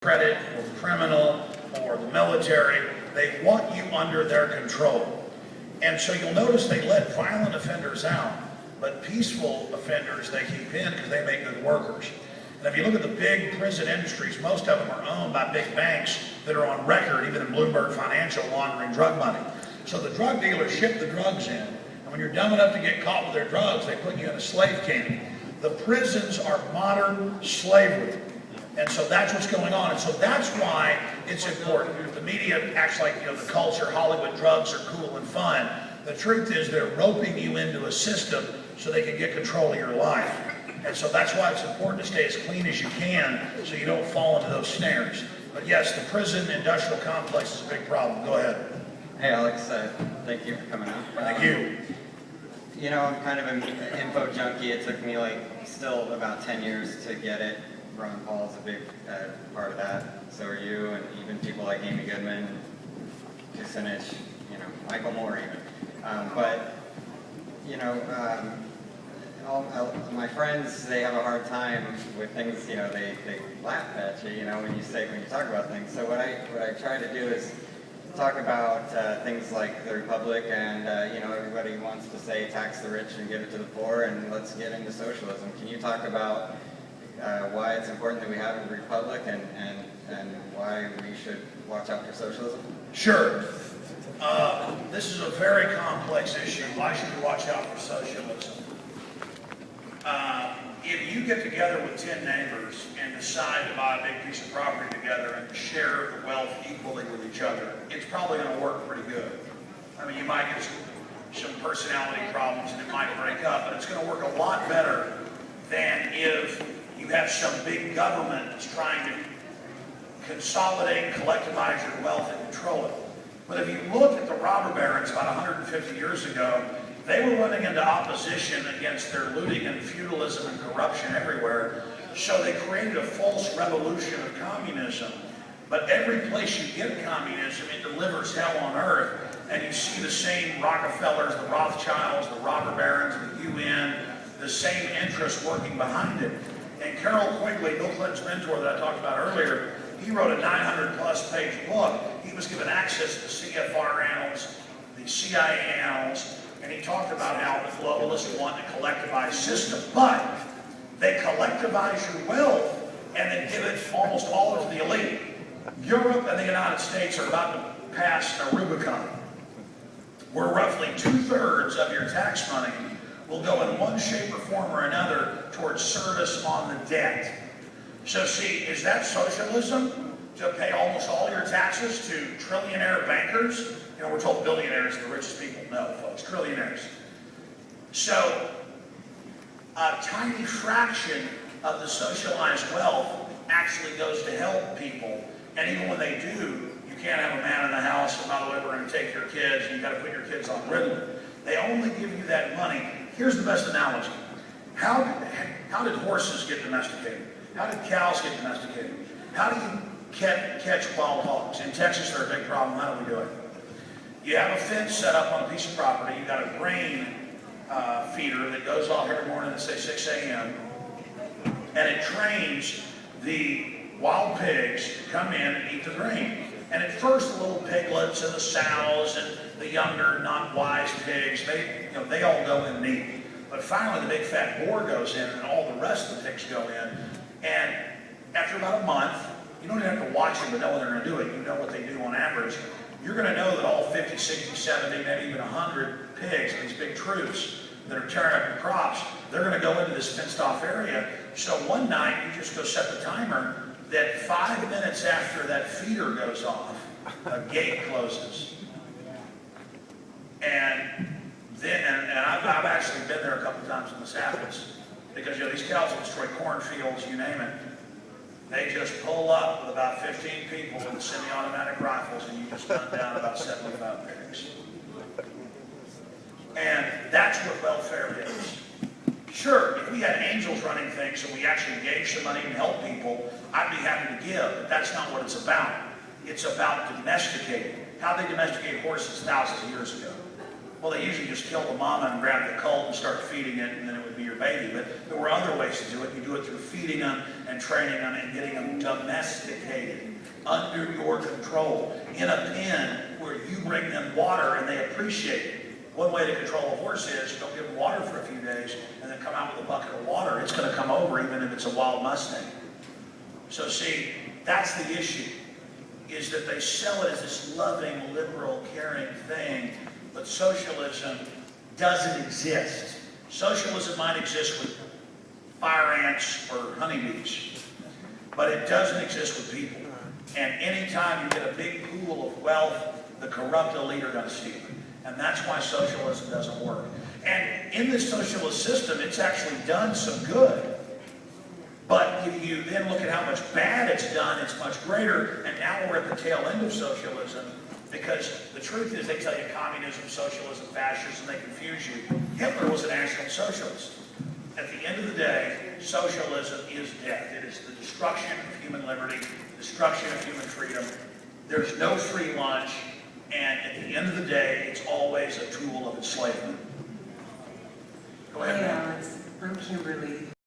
credit or criminal or the military. They want you under their control. And so you'll notice they let violent offenders out, but peaceful offenders they keep in because they make good workers. And if you look at the big prison industries, most of them are owned by big banks that are on record, even in Bloomberg Financial, laundering drug money. So the drug dealers ship the drugs in, and when you're dumb enough to get caught with their drugs, they put you in a slave camp. The prisons are modern slavery. And so that's what's going on. And so that's why it's important. The media acts like, the culture, Hollywood drugs are cool and fun. The truth is they're roping you into a system so they can get control of your life. And so that's why it's important to stay as clean as you can so you don't fall into those snares. But yes, the prison industrial complex is a big problem. Go ahead. Hey Alex, thank you for coming out. Thank you. I'm kind of an info junkie. It took me still about 10 years to get it. Ron Paul's a big part of that. So are you, and even people like Amy Goodman, Kucinich, Michael Moore even. My friends, they have a hard time with things. They laugh at you. When you talk about things. So what I try to do is talk about things like the Republic, and everybody wants to say tax the rich and give it to the poor, and let's get into socialism. Can you talk about why it's important that we have a republic and why we should watch out for socialism? Sure. This is a very complex issue. Why should we watch out for socialism? If you get together with 10 neighbors and decide to buy a big piece of property together and share the wealth equally with each other, it's probably going to work pretty good. You might get some personality problems and it might break up, but it's going to work a lot better than if you have some big government that's trying to consolidate, collectivize your wealth and control it. But if you look at the robber barons about 150 years ago, they were running into opposition against their looting and feudalism and corruption everywhere. So they created a false revolution of communism. But every place you get communism, it delivers hell on earth. And you see the same Rockefellers, the Rothschilds, the robber barons, the UN, the same interests working behind it. And Carroll Quigley, Bill Clinton's mentor that I talked about earlier, he wrote a 900-plus page book. He was given access to the CFR annals, the CIA annals, and he talked about how the globalists want a collectivized system. But they collectivize your wealth and then give it almost all to the elite. Europe and the United States are about to pass a Rubicon, where roughly 2/3 of your tax money will go in one shape or form or another towards service on the debt. So see, is that socialism? To pay almost all your taxes to trillionaire bankers? We're told billionaires are the richest people. No, folks, trillionaires. So a tiny fraction of the socialized wealth actually goes to help people. And even when they do, you can't have a man in the house, and by the way, we're going to take your kids, and you've got to put your kids on Ritalin. They only give you that money. Here's the best analogy. How did horses get domesticated? How did cows get domesticated? How do you catch wild hogs? In Texas, they're a big problem. How do we do it? You have a fence set up on a piece of property. You've got a grain feeder that goes off every morning at, say, 6 a.m. And it trains the wild pigs to come in and eat the grain. And at first, the little piglets and the sows and the younger, not wise pigs, they all go in and eat. But finally, the big fat boar goes in, and all the rest of the pigs go in. And after about a month, you don't even have to watch them to know when they're going to do it. You know what they do on average. You're going to know that all 50, 60, 70, maybe even 100 pigs, these big troops that are tearing up your crops, they're going to go into this fenced-off area. So one night, you just go set the timer that 5 minutes after that feeder goes off, a gate closes. And I've actually been there a couple times when this happens. Because these cows will destroy cornfields, you name it. They just pull up with about 15 people with semi-automatic rifles, and you just gun down about 75 pigs. And that's what welfare is. Sure, if we had angels running things and we actually gave some money and helped people, I'd be happy to give, but that's not what it's about. It's about domesticating. How they domesticate horses thousands of years ago. Well, they usually just kill the mama and grab the colt and start feeding it, and then it would be your baby. But there were other ways to do it. You do it through feeding them and training them and getting them domesticated. under your control, in a pen where you bring them water and they appreciate it. One way to control a horse is don't give them water for a few days and then come out with a bucket of water. It's going to come over even if it's a wild Mustang. So see, that's the issue, is that they sell it as this loving, liberal, caring thing, but socialism doesn't exist. Socialism might exist with fire ants or honeybees, but it doesn't exist with people. And anytime you get a big pool of wealth, the corrupt elite are going to steal it. And that's why socialism doesn't work. And in this socialist system, it's actually done some good. But if you then look at how much bad it's done, it's much greater. And now we're at the tail end of socialism, because the truth is they tell you communism, socialism, fascism, they confuse you. Hitler was a National Socialist. At the end of the day, socialism is death. It is the destruction of human liberty, destruction of human freedom. There's no free lunch, and at the end of the day, it's always a tool of enslavement. Go ahead, Hey, ma'am. Alex. I'm Kimberly.